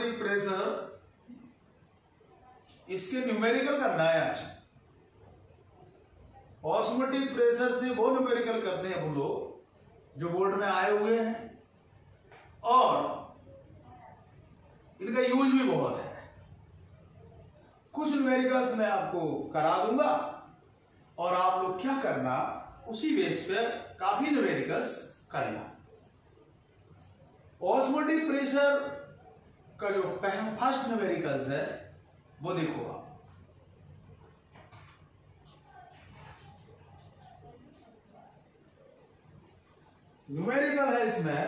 Osmotic pressure, इसके numerical करना है आज। ऑस्मोटिक प्रेशर से वो न्यूमेरिकल करते हैं हम लोग जो बोर्ड में आए हुए हैं, और इनका यूज भी बहुत है। कुछ न्यूमेरिकल्स मैं आपको करा दूंगा और आप लोग क्या करना, उसी बेस पे काफी न्यूमेरिकल्स करना। ऑस्मोटिक प्रेशर का जो फर्स्ट न्यूमेरिकल्स है वो देखो आप। न्यूमेरिकल है इसमें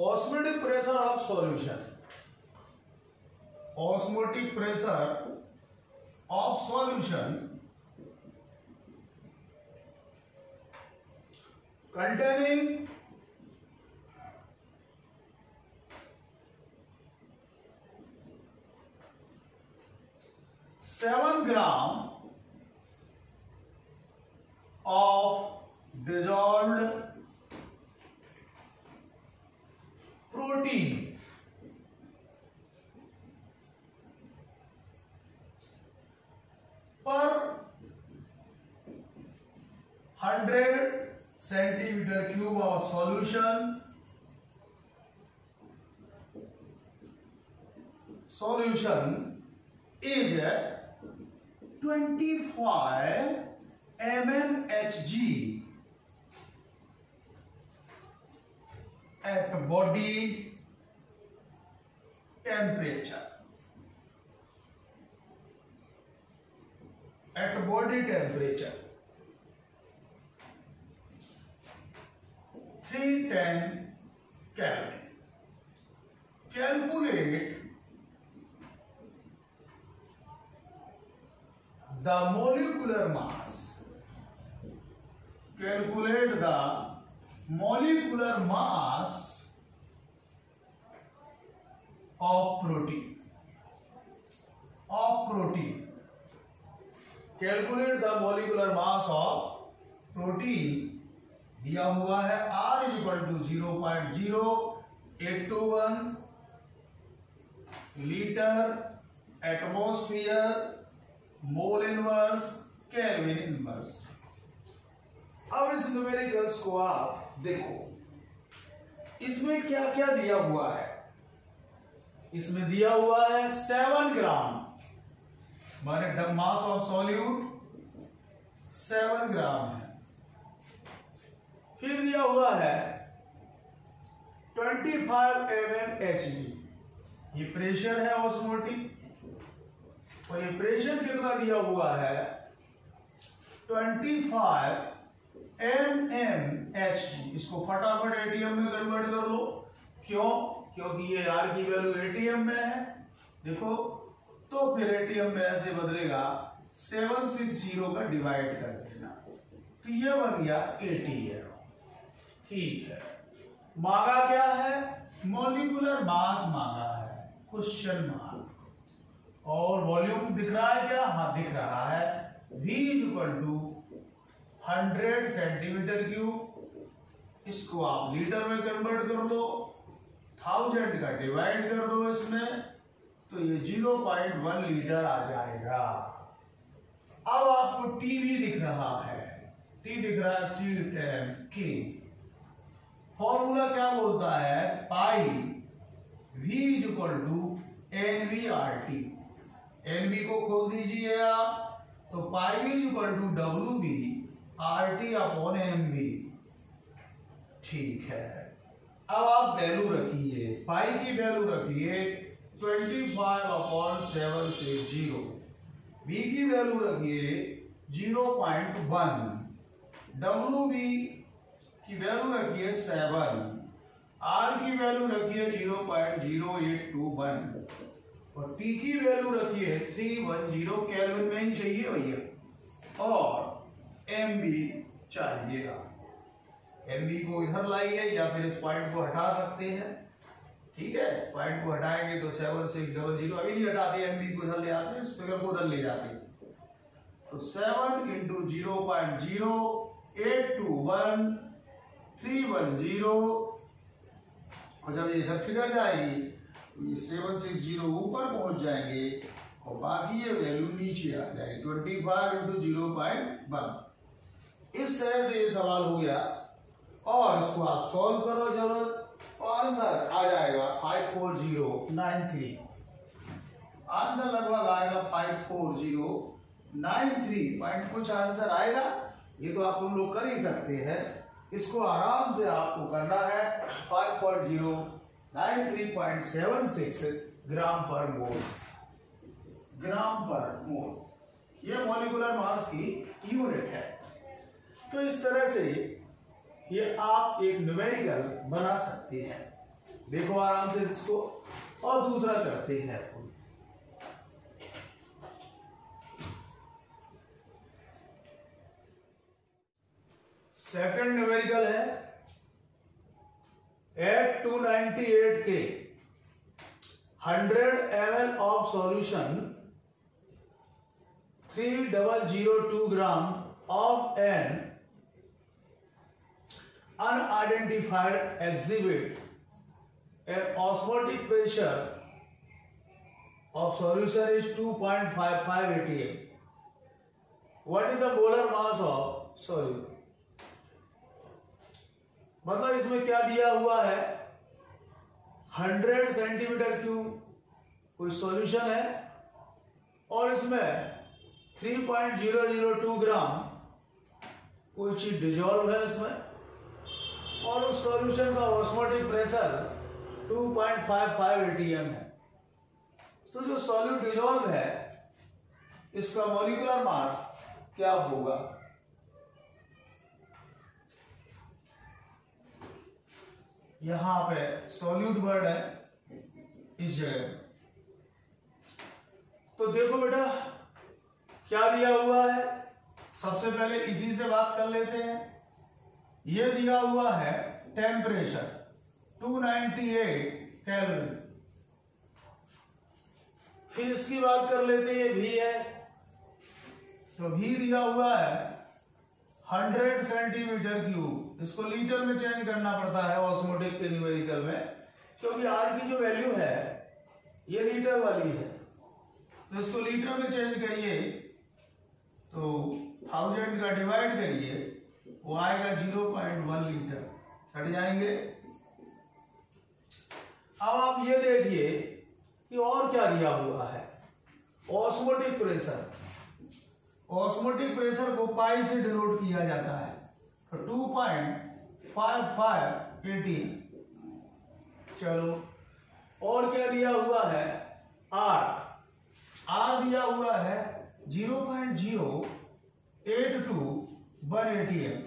osmotic pressure of solution, osmotic pressure of solution containing 7 grams of dissolved protein per 100 centimeter cube of solution is 25 mmHg at body temperature. At body temperature 310 Kelvin. Calculate the molecular mass. Calculate the molecular mass of protein. Calculate the molecular mass of protein. दिया हुआ है R = 0.0821 litre atmosphere mole inverse kelvin inverse. अब इस numericals को आप देखो, इसमें क्या क्या दिया हुआ है। इसमें दिया हुआ है 7 ग्राम, माने मास ऑफ सॉल्यूट 7 ग्राम है। फिर दिया हुआ है 25 mmHg, ये प्रेशर है ऑस्मोटिक, और ये प्रेशर कितना दिया हुआ है 25 mmHg। इसको फटाफट एटीएम में कन्वर्ट कर लो। क्यों? क्योंकि ये R की वैल्यू एटीएम में है, देखो, तो फिर एटीएम में ऐसे बदलेगा 760 का डिवाइड कर देना, तो ये बन गया ATM। ठीक है, मांगा क्या है? मॉलिक्यूलर मास मांगा है, क्वेश्चन मार्क। और वॉल्यूम दिख रहा है क्या? हाँ दिख रहा है, V = 100 सेंटीमीटर क्यूब। इसको आप लीटर में कन्वर्ट कर लो, 1000 का डिवाइड कर दो इसमें, तो ये 0.1 लीटर आ जाएगा। अब आपको टीवी दिख रहा है, टी दिख रहा है 310K। फॉर्मूला क्या बोलता है? पाई V = NV/RT। NV को खोल दीजिए आप, तो पाई V = WV/RT/MV। ठीक है, अब आप वैल्यू रखिए, पाई की वैल्यू रखिए 25/760, V की वैल्यू रखिए 0.1, WV की वैल्यू रखिए 7, R की वैल्यू रखिए 0.0821 और T की वैल्यू रखिए 310 केल्विन में ही चाहिए भैया, और MV चाहिएगा। MV को इधर लाइए या फिर इस पॉइंट को हटा सकते हैं। ठीक है, पॉइंट को हटाएंगे तो 7600, अभी नहीं हटाते, MV को इधर ले आते हैं, इस फिगर को उधर ले जाते हैं, तो 7 × 0.0821 310, और जब ये इधर फिगर जाएगी तो ये 760 ऊपर पहुंच जाएंगे और बाकी ये वैल्यू नीचे आ जाएगी 25 इंटू 0.1। इस तरह से ये सवाल हो गया और इसको आप सॉल्व करो जरूरत और आंसर आ जाएगा 54093। आंसर लगभग आएगा 54093 पॉइंट कुछ आंसर आएगा। ये तो आप लोग कर ही सकते हैं, इसको आराम से आपको करना है। 54093.76 ग्राम पर मोल, ग्राम पर मोल ये मॉलिक्यूलर मास की यूनिट है। तो इस तरह से ये आप एक न्यूमेरिकल बना सकते हैं। देखो आराम से इसको और दूसरा करते हैं। 2nd न्यूमेरिकल है एट 298 के 100 ml of solution 3002 gram of an unidentified exhibit an osmotic pressure of solution is 2.55 atm. What is the molar mass of solute? मतलब इसमें क्या दिया हुआ है 100 सेंटीमीटर क्यूब कोई सॉल्यूशन है और इसमें 3.002 ग्राम कोई चीज डिजॉल्व है इसमें और उस सॉल्यूशन का ऑस्मोटिक प्रेशर 2.55 atm है। तो जो सॉल्यूट डिजॉल्व है इसका मॉलिक्यूलर मास क्या होगा? यहां पे सॉल्यूट वर्ड है इस जगह। तो देखो बेटा क्या दिया हुआ है, सबसे पहले इसी से बात कर लेते हैं। ये दिया हुआ है टेम्परेचर 298 कैलोरी। फिर इसकी बात कर लेते हैं, भी है तो भी दिया हुआ है 100 सेंटीमीटर क्यूब। इसको लीटर में चेंज करना पड़ता है ऑस्मोटिक के न्यूमेरिकल में, क्योंकि आर की जो वैल्यू है ये लीटर वाली है। तो इसको लीटर में चेंज करिए तो 1000 का डिवाइड करिए, वो आएगा 0.1 लीटर, कट जाएंगे। अब आप ये देखिए कि और क्या दिया हुआ है, ऑस्मोटिक प्रेशर। ऑस्मोटिक प्रेशर को पाई से डिनोट किया जाता है, तो 2.55 atm। चलो और क्या दिया हुआ है, आर। आर दिया हुआ है 0.0821 atm।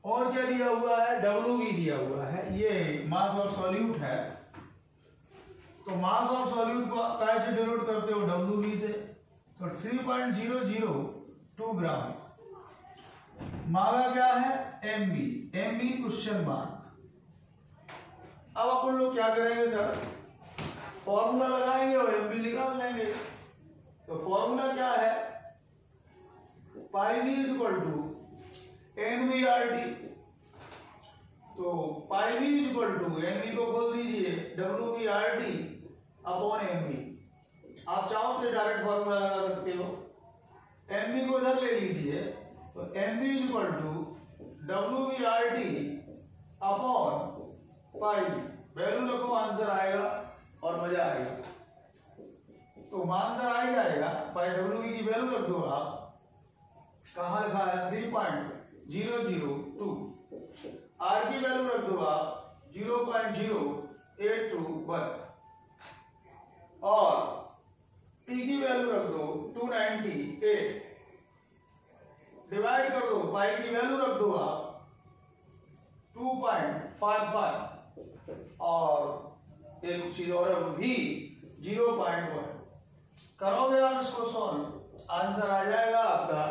और क्या दिया हुआ है, डब्ल्यू भी दिया हुआ है, ये मास ऑफ सॉल्यूट है। तो मास ऑफ सॉल्यूट को काय से डिनोट करते हो, डब्ल्यू बी से, तो 3.002 ग्राम। मांगा क्या है, M B. M B question mark. अब अपन लोग क्या करेंगे सर, फॉर्मूला लगाएंगे और एम बी निकाल लेंगे। तो फॉर्मूला क्या है, pi B is equal to NVRT। तो pi B is equal to NV को खोल दीजिए WBRT अपॉन MB। आप चाहो तो डायरेक्ट फॉर्मूला लगा सकते हो। MB को इधर ले लीजिए तो MB is equal to WBRT upon pi. Value रखो, आंसर आएगा और मजा आएगा। तो आंसर आ जाएगा, पाई W की वैल्यू रख दो आप। कहाँ लिखा है, 3.002। आर की वैल्यू रख दो आप 0.0821 और टी की वैल्यू रख दो 298। डिवाइड कर दो, पाई की वैल्यू रख दो आप 2.55 और एक चीज और भी 0.1। करोगे आप इसको सॉल्व, आंसर आ जाएगा आपका।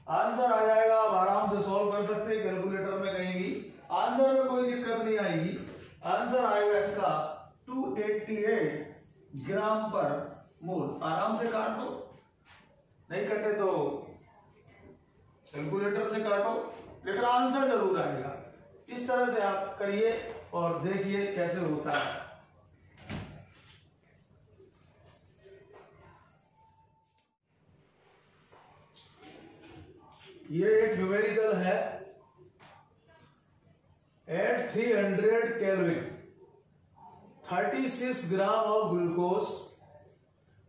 आंसर आ जाएगा, आप आराम से सॉल्व कर सकते हैं कैलकुलेटर में कहीं भी। आंसर में कोई दिक्कत नहीं आएगी। आंसर आएगा इसका 288 ग्राम पर मोल। आराम से काट दो, नहीं कटे तो कैलकुलेटर से काटो, लेकिन आंसर जरूर आएगा। इस तरह से आप करिए और देखिए कैसे होता है। ये एक न्यूमेरिकल है। At 300 kelvin 36 gram of glucose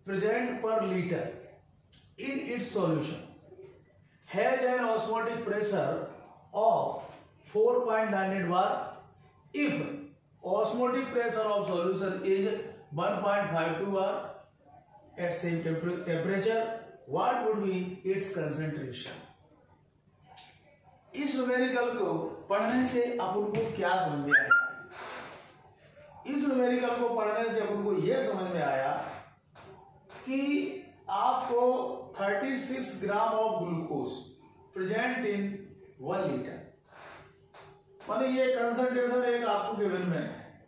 present per litre in its solution has an osmotic pressure of 4.98 bar if osmotic pressure of solution is 1.52 bar at same temperature, what would be its concentration? इस numerical को पढ़ने से अपन को क्या समझ में आया? इस न्यूमेरिकल को पढ़ने से अपन को यह समझ में आया कि आपको 36 gram of glucose present in 1 litre, माने ये कंसंट्रेशन एक आपको गिवन में है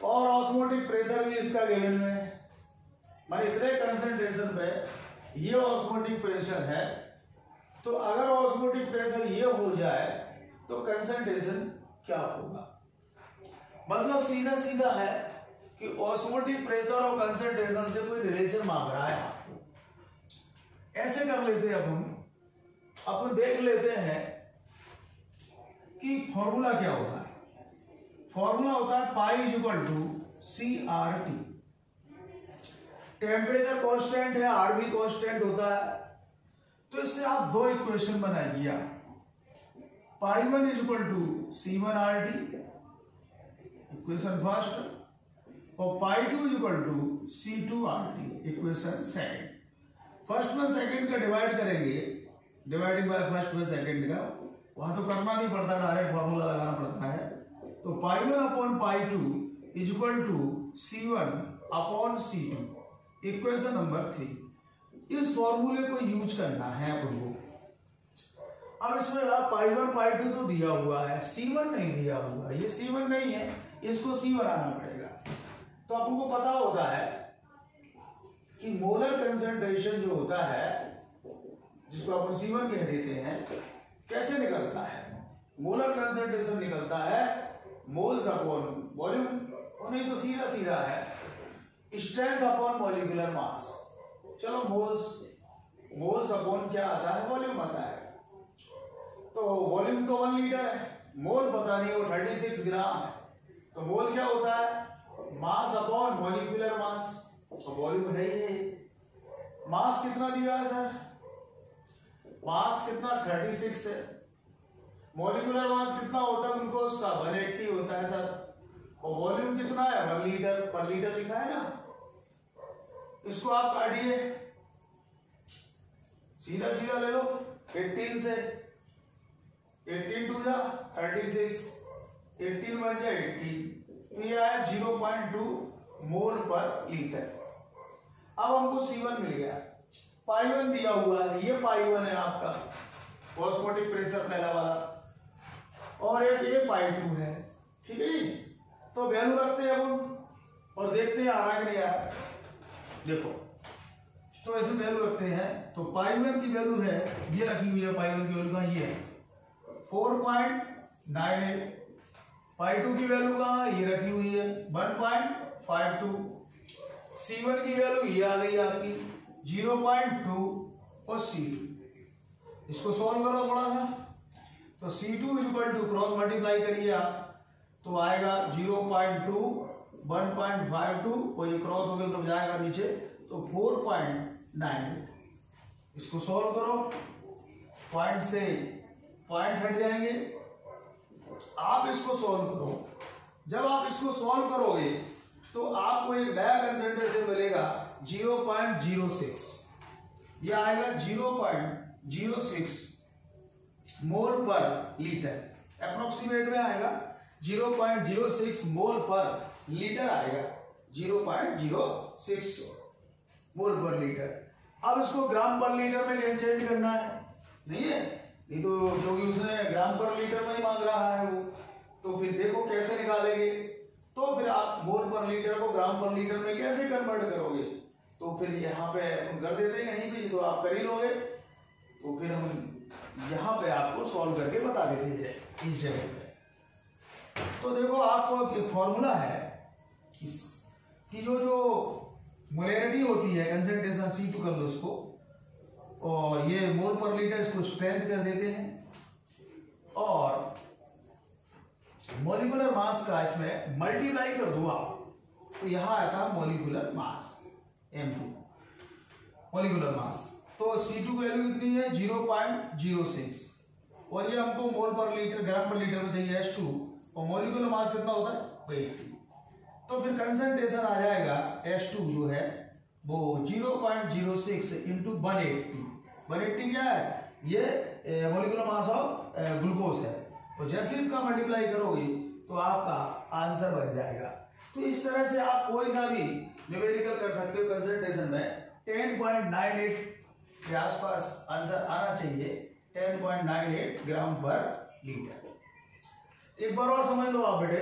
और ऑस्मोटिक प्रेशर भी इसका गिवन में है। माने इतने कंसंट्रेशन पे ये ऑस्मोटिक प्रेशर है, तो अगर ऑस्मोटिक प्रेशर ये हो जाए तो कंसंट्रेशन क्या होगा? मतलब सीधा सीधा है कि ऑस्मोटिक प्रेशर और कंसंट्रेशन से कोई रिलेशन मांग रहा है आपको। ऐसे कर लेते हैं अपन देख लेते हैं कि फॉर्मूला क्या होता है। फॉर्मूला होता है pi is equal to CRT। Temperature constant है, आर भी कांस्टेंट होता है, तो इससे आप दो इक्वेशन बनाइए। Pi 1 is equal to C1RT equation first, और pi 2 is equal to C2RT equation second. First में सेकंड का डिवाइड करेंगे, डिवाइडिंग बाय फर्स्ट में सेकंड का, वहां तो करना नहीं पड़ता, डायरेक्ट फॉर्मूला लगाना पड़ता है। तो pi 1 upon pi 2 is equal to C1 upon C2 equation number 3। इस फॉर्मूले को यूज करना है अपन को। अब इसमें पाई 1 पाई 2 तो दिया हुआ है, C1 नहीं दिया हुआ, ये C1 नहीं है, इसको C बनाना पड़ेगा। तो अपन को पता होता है कि मोलर कंसंट्रेशन जो होता है, जिसको अपन C1 कह देते हैं, कैसे निकलता है? मोलर कंसंट्रेशन निकलता है मोल्स अपॉन वॉल्यूम, नहीं तो सीधा सीधा है स्ट्रेंथ अपॉन मॉलिक्यूलर मास। चलो मोल्स अपॉन क्या आता है? वॉल्यूम आता है। तो वॉल्यूम तो 1 लीटर है, मोल पता नहीं वो 36 ग्राम है, तो मोल क्या होता है? Mass upon molecular mass. तो वॉल्यूम है ही। मास कितना दिया है सर? मास कितना? 36 है। मॉलिक्यूलर मास कितना होता है ग्लूकोज का? 180 होता है सर। और वॉल्यूम कितना है? 1 लीटर, पर लीटर लिखा है ना। इसको आप काटिए, सीधा सीधा ले लो 18 से, 18 टू जा 36, 18 बन जाए 18, तो ये आया 0.2 मोल पर लीटर। अब हमको C1 मिल गया, पाई 1 दिया हुआ है, ये पाई 1 है आपका ऑस्मोटिक प्रेशर पहला वाला, और एक ये पाई 2 है, ठीक है। तो वैल्यू रखते हैं अपन और देखते हैं आ रहा कि नहीं आ रहा। देखो, तो ऐसे वैल्यू रखते हैं। तो पाई 1 की वैल्यू है, ये रखी हुई है, पाई 1 की वैल्यू कहाँ? ये है 4.98। पाई 2 की वैल्यू कहाँ? ये रखी हुई है 1.52। C1 की वैल्यू ये आ गई आपकी 0.2 और C2। इसको सॉल्व करो थोड़ा सा। तो C2 is equal to cross multiply करिए आप, तो आएगा 0.2 1.52 और ये क्रॉस हो गया तो जाएगा नीचे, तो 4.98। इसको सॉल्व करो, पॉइंट से पॉइंट हट जाएंगे। आप इसको सॉल्व करो। जब आप इसको सॉल्व करोगे तो आपको एक नया कंसंट्रेशन मिलेगा 0.06। यह आएगा 0.06 मोल पर लीटर, अप्रोक्सीमेट में आएगा 0.06 मोल पर लीटर आएगा, 0.06 मोल पर लीटर। अब इसको ग्राम पर लीटर में चेंज करना है, नहीं है? नहीं तो क्योंकि उसने ग्राम पर लीटर में ही मांग रहा है वो, तो फिर देखो कैसे निकालेंगे। तो फिर आप मोल पर लीटर को ग्राम पर लीटर में कैसे कन्वर्ट करोगे? तो फिर यहाँ पे कर देते हैं कहीं भी, तो आप कर ही लोगे। तो फिर हम यहाँ पे आपको सॉल्व करके बता देते हैं इस जगह पे। तो देखो आपको एक फॉर्मूला है कि जो मोलैरिटी होती है, कंसंट्रेशन C2 कर लो इसको, और ये मोल पर लीटर, इसको स्ट्रेंथ कर देते हैं, और मॉलिक्यूलर मास का इसमें मल्टीप्लाई कर दो आप, तो यहां आता है molecular mass M2 molecular mass. तो C2 की वैल्यू कितनी है 0.06, और ये हमको मोल पर लीटर ग्राम पर लीटर में चाहिए H2, और मॉलिक्यूलर मास कितना होता है 80। तो फिर कंसंट्रेशन आ जाएगा H2 जो है वो 0.06 इंटू 180 क्या है, ये मॉलिक्यूलर मास ऑफ ग्लूकोज है। तो जैसे इसका मल्टीप्लाई करोगे तो आपका आंसर बन जाएगा। तो इस तरह से आप कोई सा भी न्यूमेरिकल कर सकते हो। कंसंट्रेशन में 10.98 के आसपास आंसर आना चाहिए, 10.98 ग्राम पर लीटर। एक बार और समझ लो आप बेटे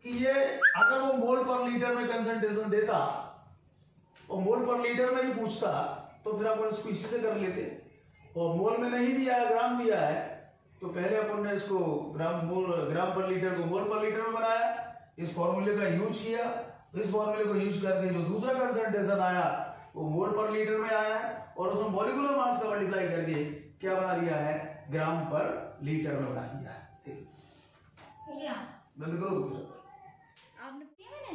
कि ये अगर वो मोल पर लीटर में कंसंट्रेशन देता और मोल पर लीटर में ही पूछता तो फिर अपन इसको इसी से कर लेते, और मोल में नहीं दिया है, ग्राम दिया है, तो पहले अपन ने इसको ग्राम पर लीटर को मोल पर लीटर में बनाया, इस फॉर्मूले का यूज किया, इस फॉर्मूले को यूज करके जो दूसरा कंसंट्रेशन आया वो मोल पर लीटर में आया है, और उसमें मॉलिक्यूलर मास का मल्टीप्लाई करके क्या बना दिया है, ग्राम पर लीटर में बना दिया है। ठीक, बंद करो दूसरा। आपने किया मैंने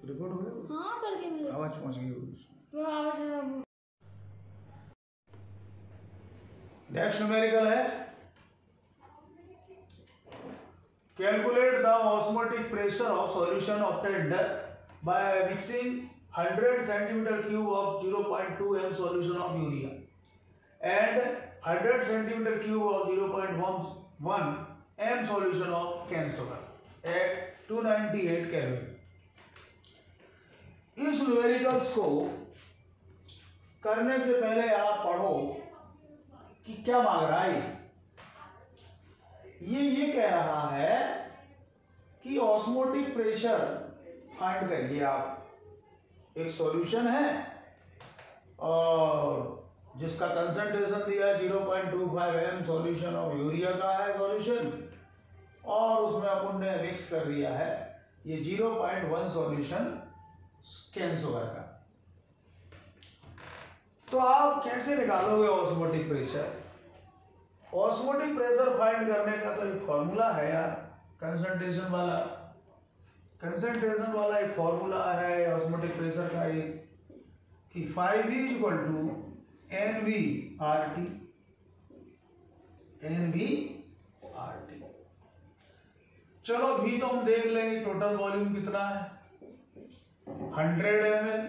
रिकॉर्ड हो गया? हाँ कर दिया, आवाज पहुंच गई होगी। वो आवाज। नेक्स्ट न्यूमेरिकल है calculate the osmotic pressure of solution obtained by mixing 100 centimetre cube of 0.2 m solution of urea and 100 centimetre cube of 0.1 m solution of cane sugar at 298 kelvin. इस न्यूमेरिकल्स को करने से पहले आप पढ़ो कि क्या मांग रहा है। ये कह रहा है कि ऑस्मोटिक प्रेशर फाइंड करिए आप। एक सॉल्यूशन है और जिसका कंसंट्रेशन दिया है 0.25 m सॉल्यूशन ऑफ यूरिया का है सॉल्यूशन, और उसमें अपन ने मिक्स कर दिया है ये 0.1 सॉल्यूशन कैन सुगर का। तो आप कैसे निकालोगे osmotic pressure? Osmotic pressure find करने का तो एक फॉर्मूला है यार, कंसंट्रेशन वाला एक फॉर्मूला है ऑस्मोटिक प्रेशर का, एक कि 5V = NV/RT। चलो भी तो हम देख लेंगे टोटल वॉल्यूम कितना है, 100 ml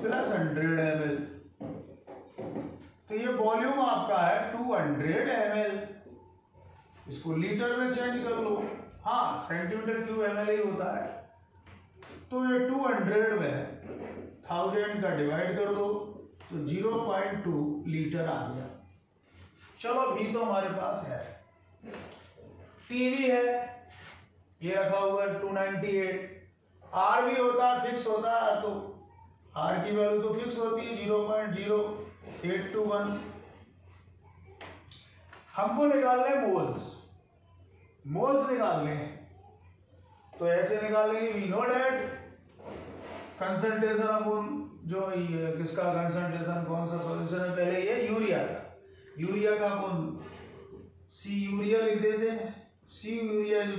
प्लस 100 ml, तो ये वॉल्यूम आपका है 200 ml। इसको लीटर में चेंज कर लो, हाँ सेंटीमीटर क्यूब ml ही होता है, तो ये 200 में 1000 का डिवाइड कर दो तो 0.2 लीटर आ गया। चलो भी तो हमारे पास है। टीवी है ये रखा हुआ है 298, आर भी होता है फिक्स होता है, तो आर की वैल्यू तो फिक्स होती है 0.0821। हमको निकालने मोल्स निकालने हैं, तो ऐसे निकालेंगे वी नो डेट कंसंट्रेशन अपन जो ये किसका कंसंट्रेशन कौन सा सॉल्यूशन है, पहले ये यूरिया का अपन सी यूरिया लिख देते हैं, सी यूरिया =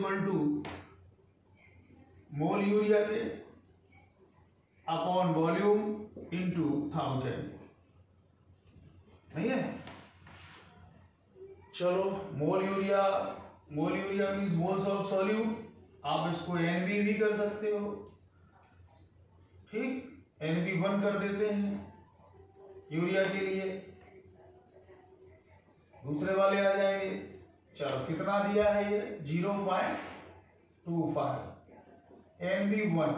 मोल यूरिया के अपॉन वॉल्यूम इंटू 1000, नहीं है। चलो mole urea means moles of solute, आप इसको NB भी कर सकते हो, ठीक, NB1 कर देते हैं यूरिया के लिए, दूसरे वाले आ जाएंगे। चलो कितना दिया है ये 0.25 NB1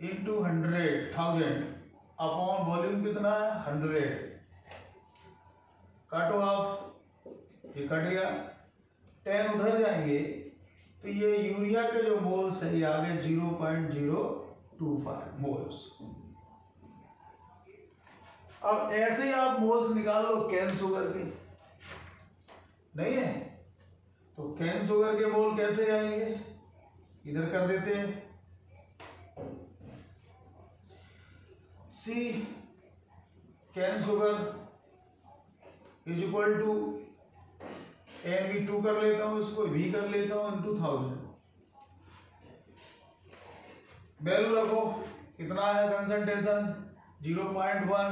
इंटू 1000 अपॉन वॉल्यूम कितना है 100, काटो आप, ये कट गया, 10 उधर जाएंगे तो ये यूरिया के जो मोल्स है ये आ गए 0.025 मोल्स। अब ऐसे ही आप मोल्स निकाल लो कैन शुगर के, नहीं है, तो कैन शुगर के मोल कैसे आएंगे, इधर कर देते हैं। C cane sugar is equal to NV2 कर लेता हूं, इसको V कर लेता हूं इंटू 1000। वैल्यू रखो, कितना है कंसंट्रेशन 0.1,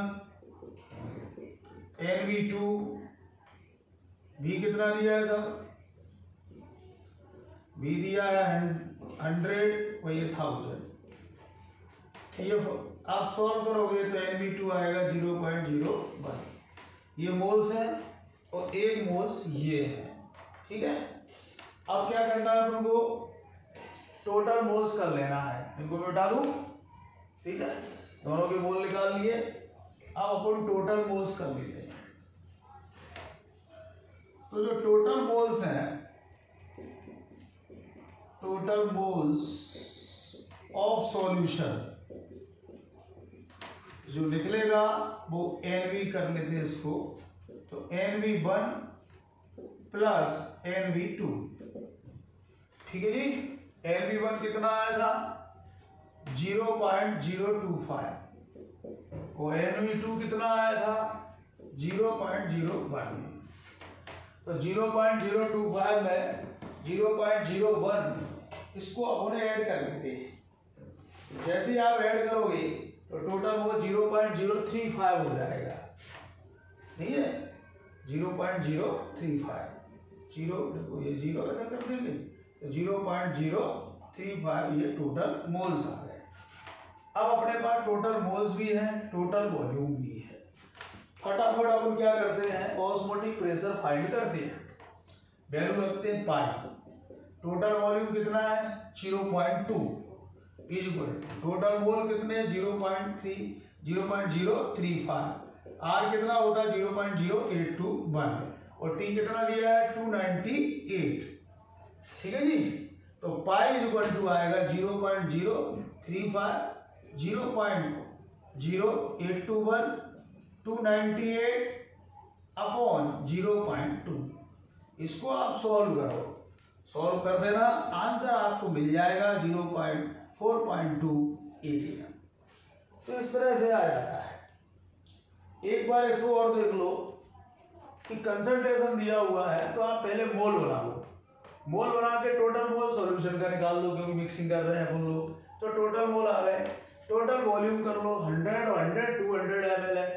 NV2 V कितना दिया है सर, V दिया है 100 और ये 1000। ये आप सॉल्व करोगे तो NV2 आएगा 0.01, ये मोल्स है और एक मोल्स ये है, ठीक है। अब क्या करना है अपन को, टोटल मोल्स कर लेना है, इनको मैं बता दूं, ठीक है। दोनों के मोल निकाल लिए, अब अपन टोटल मोल्स कर लेते हैं। तो जो टोटल मोल्स हैं, टोटल मोल्स ऑफ सॉल्यूशन जो निकलेगा वो NV कर लेते हैं इसको, तो NV1 प्लस NV2, ठीक है जी। NV1 कितना आया था 0.025 और NV2 कितना आया था 0.01। तो 0.025 में 0.01 इसको अपने ऐड कर देते हैं। जैसे ही आप ऐड करोगे तो टोटल वो 0.035 हो जाएगा, नहीं है 0.035, जीरो देखो ये जीरो ऐसा कर देंगे तो 0.035 ये टोटल मोल्स आ गए। अब अपने पास टोटल मोल्स भी है, टोटल वॉल्यूम भी है। फटाफट अपन क्या करते हैं, ऑस्मोटिक प्रेशर फाइंड करते हैं। वैल्यू रखते हैं पाई, टोटल वॉल्यूम कितना है 0.2 इक्वल टोटल मोल कितने 0.035, आर कितना होता है 0.0821 और टी कितना दिया है 298, ठीक है जी। तो पाई इक्वल टू आएगा 0.035 0.0821 298 अपॉन 0.2। इसको आप सॉल्व करो, सॉल्व कर देना, आंसर आपको मिल जाएगा 0.4.2 तो इस तरह से आ जाता है। एक बार इसको और देख लो कि कंसंट्रेशन दिया हुआ है, तो आप पहले मोल बना लो, मोल बना के टोटल मोल सॉल्यूशन का निकाल लो, क्योंकि मिक्सिंग कर रहे हैं अपन लोग। तो टोटल मोल आ गए, टोटल वॉल्यूम कर लो 100 और 100 200 ml है,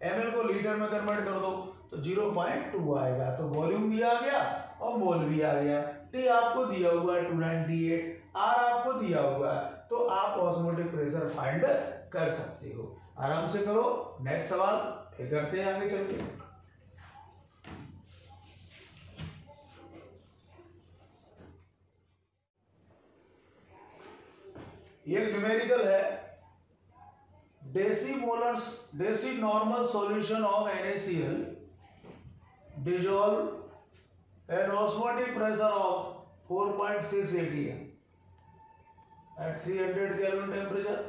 ml को लीटर में कन्वर्ट कर दो तो 0.2 आएगा। तो वॉल्यूम भी आ गया और मोल भी आ गया। टी आपको दिया हुआ है 298, आर आपको दिया हुआ है, तो आप ऑस्मोटिक प्रेशर फाइंड कर सकते हो। आराम से करो। नेक्स्ट सवाल फिर करते हैं आगे चल के। ये न्यूमेरिकल है, deci normal solution of NaCl dissolve at osmotic pressure of 4.6 atm at 300 Kelvin temperature.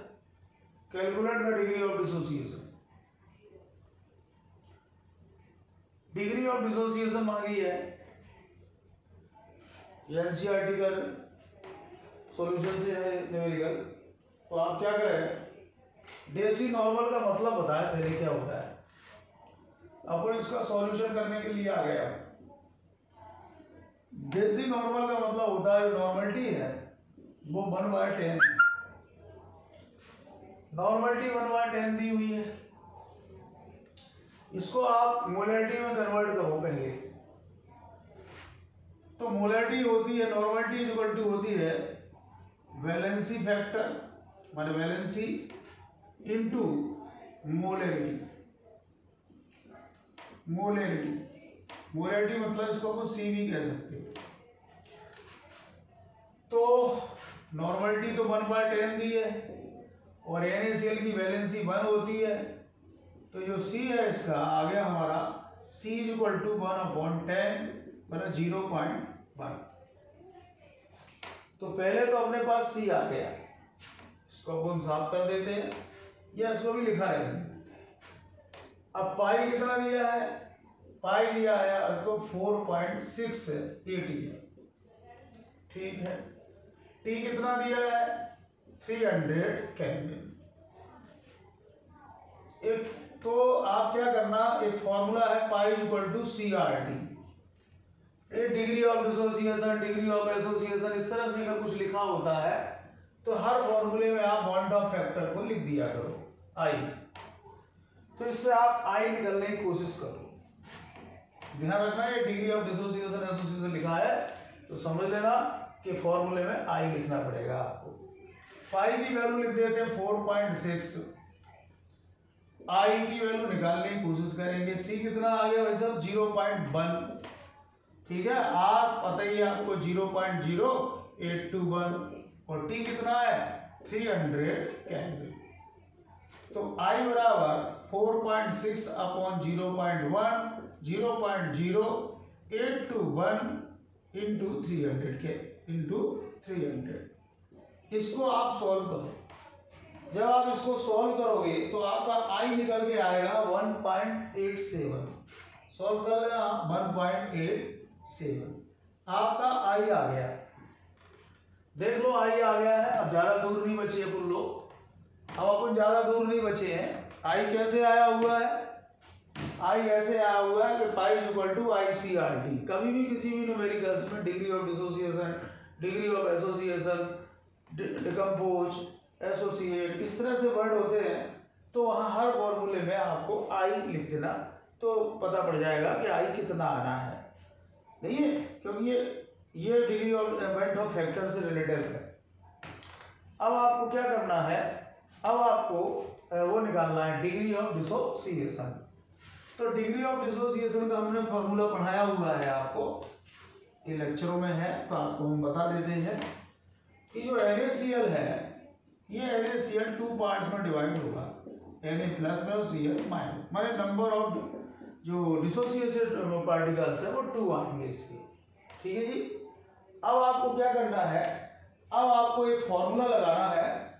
Calculate the degree of dissociation. Degree of dissociation मांगी है, NCERT का सॉल्यूशन से है न्यूमेरिकल। तो आप क्या करें, डेसी नॉर्मल का मतलब बताया पहले क्या होता है, अपन इसका सॉल्यूशन करने के लिए आ गया। डेसी नॉर्मल का मतलब होता है जो नॉर्मलिटी है वो 1/10, नॉर्मलिटी 1/10 दी हुई है, इसको आप मोलैरिटी में कन्वर्ट करो पहले। तो मोलैरिटी होती है, नॉर्मलिटी इक्वल टू होती है वैलेंसी फैक्टर माने वैलेंसी इनटू मोलैरिटी। मोलैरिटी मतलब इसको अपन सी भी कह सकते हैं। तो नॉर्मलिटी तो 1/10 दी है और NaCl की वैलेंसी 1 होती है, तो जो C है इसका आ गया हमारा C इक्वल टू 1/10 मतलब 0.1। तो पहले तो अपने पास C आ गया, इसको अपन साफ कर देते हैं या इसको भी लिखा रहेंगे। अब पाई कितना दिया है, पाई दिया है आपको 4.6 atm, ठीक है। टी कितना दिया है 300 केल्विन। एक तो आप क्या करना, एक फॉर्मूला है pi equal to CRT, degree of dissociation, degree of association, इस तरह से अगर कुछ लिखा होता है तो हर फॉर्मूले में आप बॉन्ड ऑफ फैक्टर को लिख दिया करो आई। तो इससे आप आई निकालने की कोशिश करो। ध्यान रखना ये डिग्री ऑफ डिसोसिएशन एसोसिएशन लिखा है तो समझ लेना कि फॉर्मूले में आई लिखना पड़ेगा आपको। पाई की वैल्यू लिख देते हैं 4.6, आई की वैल्यू निकालने की कोशिश करेंगे। सी कितना आ गया भाई साहब 0.1, ठीक है। आर पता ही है आपको 0.0821 और टी कितना है 300 केल्विन। तो आई बराबर 4.6 अपॉन 0.1 0.0821 इंटू 300 के इंटू 300। इसको आप सॉल्व करो। जब आप इसको सॉल्व करोगे तो आपका आई निकल के आएगा 1.87। सॉल्व कर लेना 1.87 आपका आई आ गया। देख लो आई आ गया है। अब ज्यादा दूर नहीं बचे अपन लोग, अब अपन ज्यादा दूर नहीं बचे हैं। आई कैसे आया हुआ है, आई ऐसे आया हुआ है कि पाई इक्वल टू ICRT। कभी भी किसी भी न्यूमेरिकल्स में degree of dissociation, degree of association, decompose, associate, इस तरह से वर्ड होते हैं तो वहाँ हर फॉर्मूले में आपको आई लिख देना तो पता पड़ जाएगा कि आई कितना आना है। नहीं है, क्योंकि ये degree of bond of factor से रिलेटेड है। अब आपको क्या करना है, अब आपको वो निकालना है डिग्री ऑफ डिसोसिएशन। तो डिग्री ऑफ डिसोसिएशन का हमने फॉर्मूला पढ़ाया हुआ है आपको, ये लेक्चरों में है तो आपको हम बता देते हैं कि जो NaCl है ये NaCl 2 पार्ट्स में डिवाइड होगा, Na प्लस में और Cl माइनस, माने नंबर ऑफ जो डिसोसिएटेड पार्टिकल्स है वो 2 आएंगे इसके। ठीक है जी। अब आपको क्या करना है, अब आपको एक फॉर्मूला लगाना है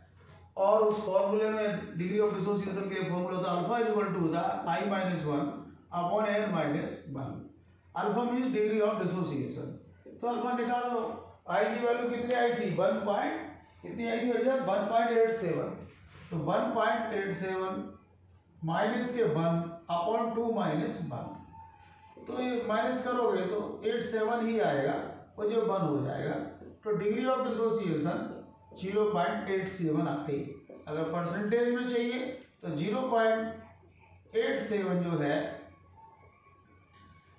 और उस फॉर्मूले में डिग्री ऑफ डिसोसिएशन के लिए फॉर्मूला होता है अल्फा इक्वल टू होता है I-1 upon n-1। Alpha means degree of dissociation. तो अल्फा निकाल लो। आई की वैल्यू कितनी आई थी 1.87। तो 1.87 माइनस के 1 अपॉन 2 माइनस 1, तो ये माइनस करोगे तो 87 ही आएगा और जो 1 हो जाएगा। तो डिग्री ऑफ डिसोसिएशन 0.87 आती है। अगर परसेंटेज में चाहिए तो 0.87 जो है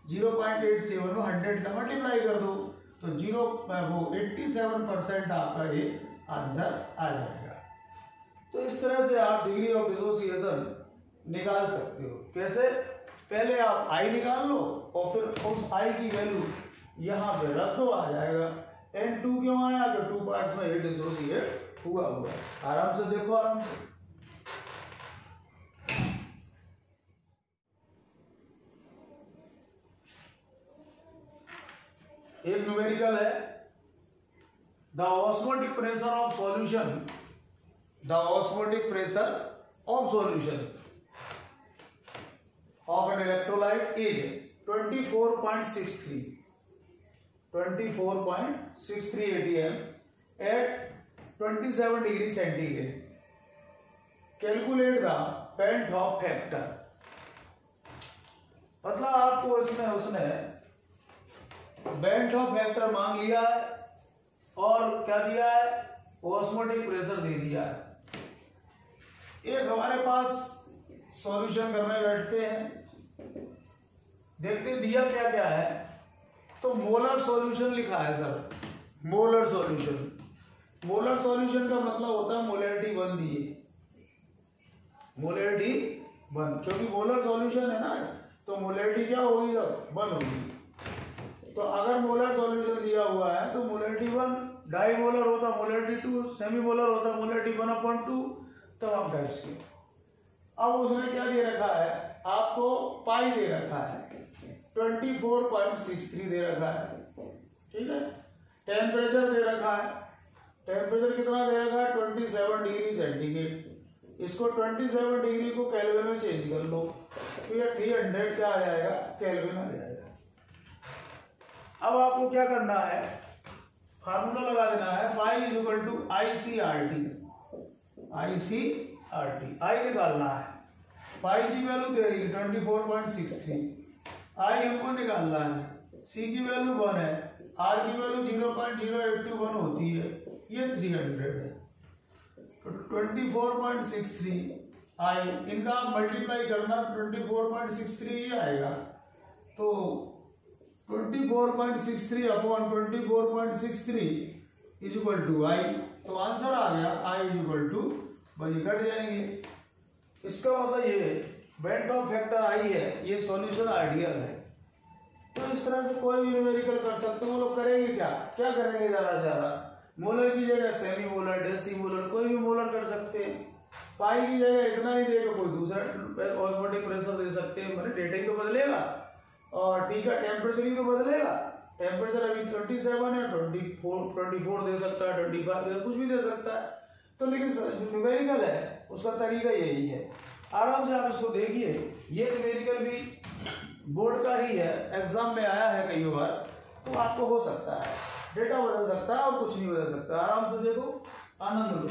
0.87 को 100 का मल्टीप्लाई कर दो तो 87% आपका ये आंसर आ जाएगा। तो इस तरह से आप डिग्री ऑफ डिसोसिएशन निकाल सकते हो। कैसे, पहले आप आई निकाल लो और फिर उस आई की वैल्यू यहाँ पे रख दो, आ जाएगा। N2 क्यों आया, तो 2 पार्ट्स में ये डिसोसिएट हुआ है। आराम से देखो, आराम से। एक न्यूमेरिकल है, the osmotic pressure of solution, the osmotic pressure of solution of an electrolyte is 24.63 atm at 27 degree centigrade. Calculate the bent of factor. मतलब आपको उसने बेंट ऑफ फैक्टर मांग लिया है और क्या दिया है, ऑस्मोटिक प्रेशर दे दिया है। एक हमारे पास सॉल्यूशन करने बैठते हैं, देखते दिया क्या क्या है, तो मोलर सॉल्यूशन लिखा है sir. Molar solution, molar solution का मतलब होता है मोलैरिटी 1 दिए, मोलैरिटी 1, क्योंकि मोलर सॉल्यूशन है ना तो मोलैरिटी क्या होगी 1 होगी। तो अगर मोलर सॉल्यूशन दिया हुआ है तो मोलैरिटी 1, डाई मोलर होता मोलैरिटी 2, सेमी मोलर होता मोलैरिटी 1/2, तमाम टाइप्स के। अब उसने क्या दे रखा है आपको, पाई दे रखा है 24.63 दे रखा है। ठीक है, टेम्परेचर दे रखा है, टेम्परेचर कितना दे रखा है 27 डिग्री सेंटीग्रेड। इसको 27 डिग्री को केल्विन में चेंज कर लो तो ये 300 क्या आ जाएगा, केल्विन आ जाएगा। अब आपको क्या करना है, फार्मूला लगा देना है, phi is equal to ICRT, I निकालना है। फाई की वैल्यू दे रही है 24.63, आई हमको निकालना है, सी की वैल्यू 1 है, आर की वैल्यू 0.0821 होती है, ये 300 है। तो 24.63 आई, इनका आप मल्टीप्लाई करना, 24.63 ही आएगा। तो 24.63 अपॉन 24.63 इज इक्वल टू आई। तो आंसर आ गया आई इज इक्वल टू, वही कट जाएंगे। इसका मतलब ये बेंट ऑफ फैक्टर आई है, ये सॉल्यूशन आइडियल है। तो इस तरह से कोई भी न्यूमेरिकल कर सकते हो। वो लोग करेंगे क्या करेंगे, ज्यादा से ज्यादा मोलर की जगह सेमी मोलर, डेसी मोलर, कोई भी मोलर कर सकते हैं। पाई की जगह इतना ही देगा, कोई दूसरा ऑस्मोटिक प्रेशर दे सकते हैं, मतलब डेटा ही तो बदलेगा और टी का टेम्परेचर ही तो बदलेगा। टेम्परेचर अभी 27 है, 24 दे सकता है, 25 कुछ भी दे सकता है। तो लेकिन जो न्यूमेरिकल है उसका तरीका यही है। आराम से आप इसको देखिए, ये न्यूमेरिकल भी बोर्ड का ही है, एग्जाम में आया है कई बार, तो आपको हो सकता है, डेटा बदल सकता है और कुछ नहीं बदल सकता। आराम से देखो, आनंद लो।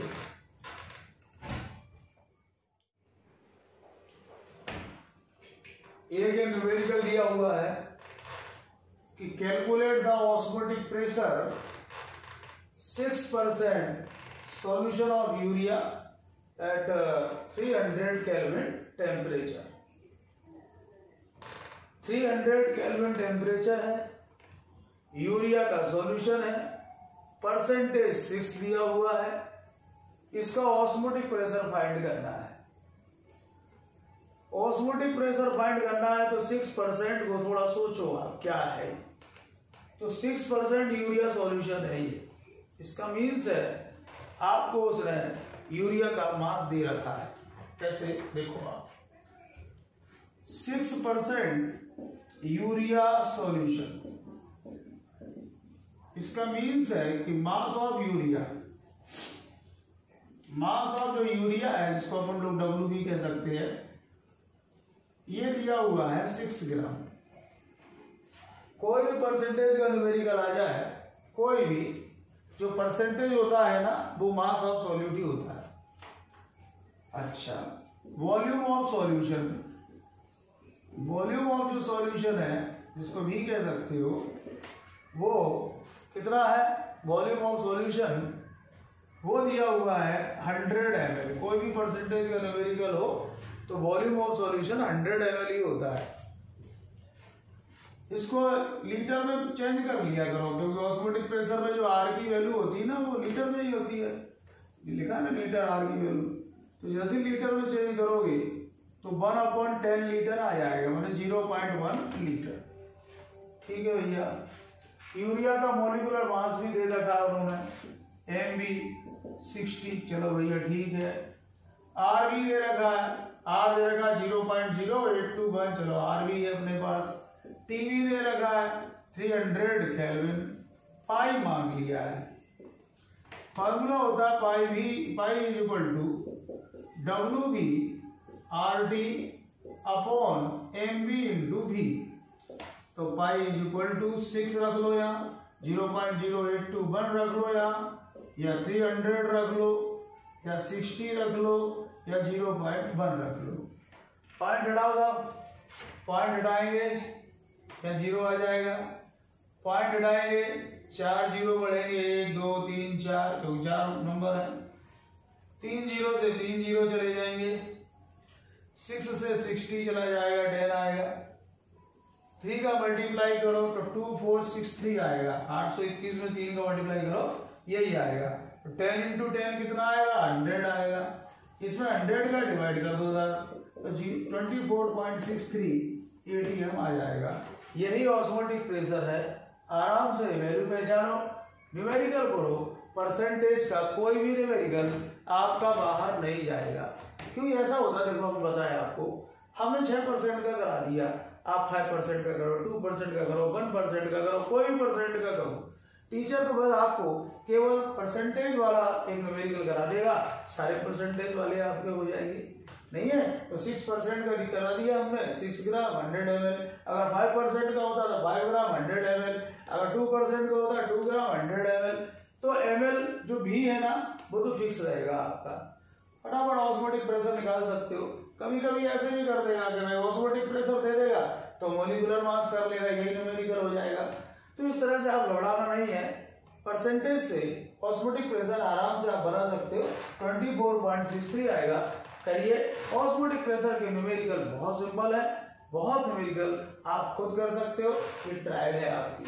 एक न्यूमेरिकल दिया हुआ है कि calculate the osmotic pressure 6% solution of urea at 300 kelvin temperature. 300 kelvin temperature है, यूरिया का सॉल्यूशन है, परसेंटेज 6 दिया हुआ है, इसका ऑस्मोटिक प्रेशर फाइंड करना है। ऑस्मोटिक प्रेशर फाइंड करना है तो 6% को थोड़ा सोचो आप क्या है। तो 6% यूरिया सॉल्यूशन है ये। इसका मीन्स है आपको उसने यूरिया का मास दे रखा है। कैसे देखो आप, 6% यूरिया सॉल्यूशन, इसका मीन्स है कि mass of urea, mass of जो यूरिया है जिसको अपन लोग WB कह सकते हैं, ये दिया हुआ है 6 ग्राम। कोई भी परसेंटेज का न्यूमेरिकल आ जाए, कोई भी जो परसेंटेज होता है ना, वो मास ऑफ सॉल्यूट ही होता है। अच्छा, volume of solution, volume of जो सॉल्यूशन है जिसको भी कह सकते हो, वो कितना है? वॉल्यूम ऑफ सॉल्यूशन वो दिया हुआ है 100 ml। कोई भी परसेंटेज का न्यूमेरिकल हो तो वॉल्यूम ऑफ सॉल्यूशन 100 ml ही होता है। इसको लीटर में चेंज कर लिया करो, क्योंकि ऑस्मोटिक प्रेशर में जो आर की वैल्यू होती है ना, वो लीटर में ही होती है। लिखा है ना लीटर आर की वैल्यू, तो जैसे लीटर में चेंज करोगे तो 1/10 लीटर आ जाएगा, मतलब 0.1 लीटर। ठीक है भैया। यूरिया का मॉलिक्यूलर मास भी दे रखा है उन्होंने, MB60। चलो भैया ठीक है। आर भी दे रखा है, आर दे रखा 0.0821, चलो आर भी है अपने पास। टीवी दे रखा है 300 केल्विन। पाई मांग लिया है, फार्मूला होता है pi is equal to WB RD upon MB into V। तो पाई इज इक्वल टू 6 रख लो यहाँ, 0.0821 रख लो यहाँ, या 300 रख लो, या 60 रख लो, या 0.1 रख लो। पॉइंट हटाओ साहब, पॉइंट हटाएंगे क्या 0 आ जाएगा? पॉइंट हटाएंगे 4 0 बढ़ेंगे, 1 2 3 4, क्योंकि 4 नंबर है। 3 0 से 3 0 चले जाएंगे, 6 से 60 चला जाएगा, 10 आएगा। 3 का मल्टीप्लाई करो तो 2463 आएगा। 821 में 3 का मल्टीप्लाई करो, यही आएगा। तो 10 इंटू 10 कितना आएगा? 100 आएगा। इसमें 100 का डिवाइड कर दो तो 24.63 ATM आ जाएगा। यही ऑस्मोटिक प्रेशर है। आराम से वैल्यू पहचानो, न्यूमेरिकल करो, परसेंटेज का कोई भी न्यूमेरिकल आपका बाहर नहीं जाएगा। क्योंकि ऐसा होता है, देखो हम बताया आपको, हमने 6% का करा दिया, आप 5% का करो, 2% का करो, 1% का करो, कोई भी परसेंट का करो। टीचर तो बस आपको केवल परसेंटेज वाला एक न्यूमेरिकल करा देगा, सारे परसेंटेज वाले आपके हो जाएंगे। नहीं है, तो 6% का करा दिया हमने 6 ग्राम 100 ml। अगर 5% का होता तो 5 ग्राम 100 ml, अगर 2% का होता 2 ग्राम 100 ml। तो ml जो भी है ना वो तो फिक्स रहेगा आपका। फटाफट ऑस्मोटिक प्रेशर निकाल सकते हो। कभी कभी ऐसे भी कर देगा कि भाई ऑस्मोटिक प्रेशर दे देगा तो मोलिकुलर मास कर लेगा, यही न्यूमेरिकल हो जाएगा। तो इस तरह से आप घबराना नहीं है, परसेंटेज से ऑस्मोटिक प्रेशर आराम से आप बना सकते हो। 24.63 आएगा। करिए, ऑस्मोटिक प्रेशर के न्यूमेरिकल बहुत सिंपल है, बहुत न्यूमेरिकल, आप खुद कर सकते हो, ये ट्रायल है आपकी।